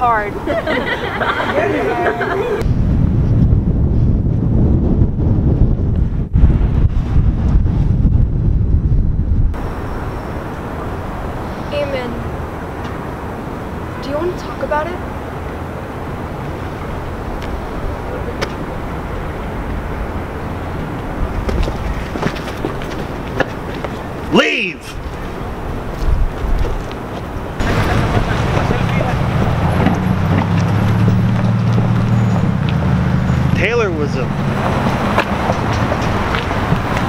hard. Eamon, do you want to talk about it? Leave! Taylor was a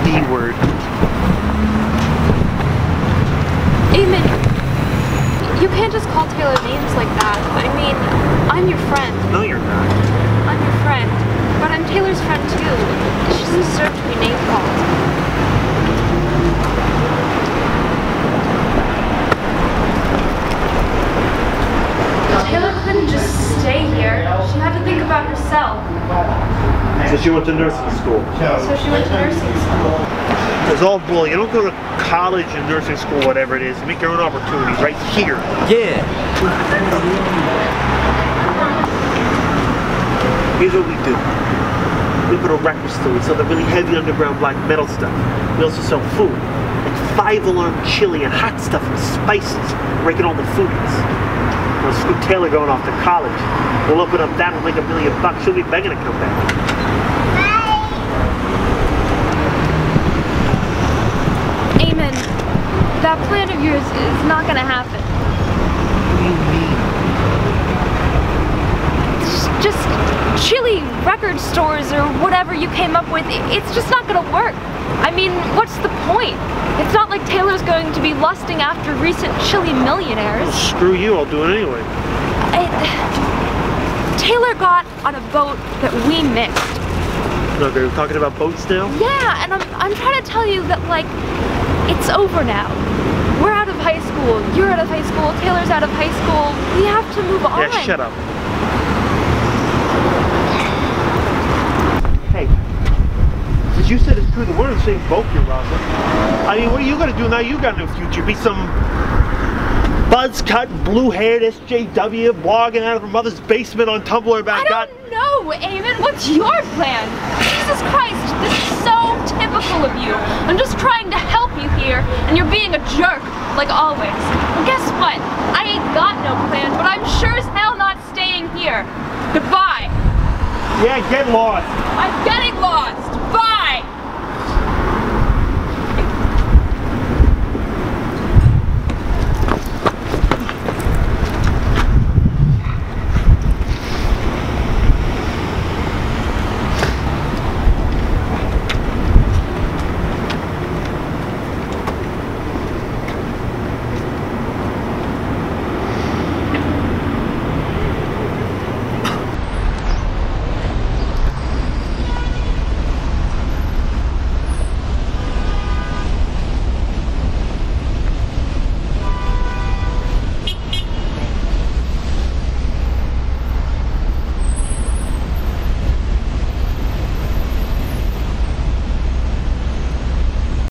B-word. Eamon, you can't just call Taylor names like that. I mean, I'm your friend. No, you're not. I'm your friend, but I'm Taylor's friend too. She doesn't deserve to be name called. Taylor couldn't just stay here. She had to think about herself. So she went to nursing school. So she went to nursing school. It's all bullying. You don't go to college and nursing school, whatever it is. You make your own opportunities right here. Yeah. Here's what we do. We put a record store. We sell the really heavy underground black metal stuff. We also sell food. Like 5-alarm chili and hot stuff and spices. Breaking all the foodies. Well, screw Taylor going off to college. We'll open up that and make $1 million. She'll be begging to come back. Eamon, that plan of yours is not gonna happen. What do you mean? Just chili record stores or whatever you came up with, it's just not gonna work. I mean, what's the point? It's not like Taylor's going to be lusting after recent chili millionaires. Well, screw you, I'll do it anyway. Taylor got on a boat that we missed. Okay, we're talking about boats now? Yeah, and I'm trying to tell you that, like, it's over now. We're out of high school, you're out of high school, Taylor's out of high school. We have to move on. Yeah, shut up. Hey, what you said is true. We're in the same boat here, Rosalind. I mean, what are you gonna do now? You got no future. Be some buzz-cut, blue-haired SJW blogging out of her mother's basement on Tumblr about God. I don't know, Eamon. What's your plan? Jesus Christ, this is so typical of you. I'm just trying to help you here, and you're being a jerk, like always. Well, guess what? I ain't got no plan, but I'm sure as hell not staying here. Goodbye. Yeah, get lost. I'm getting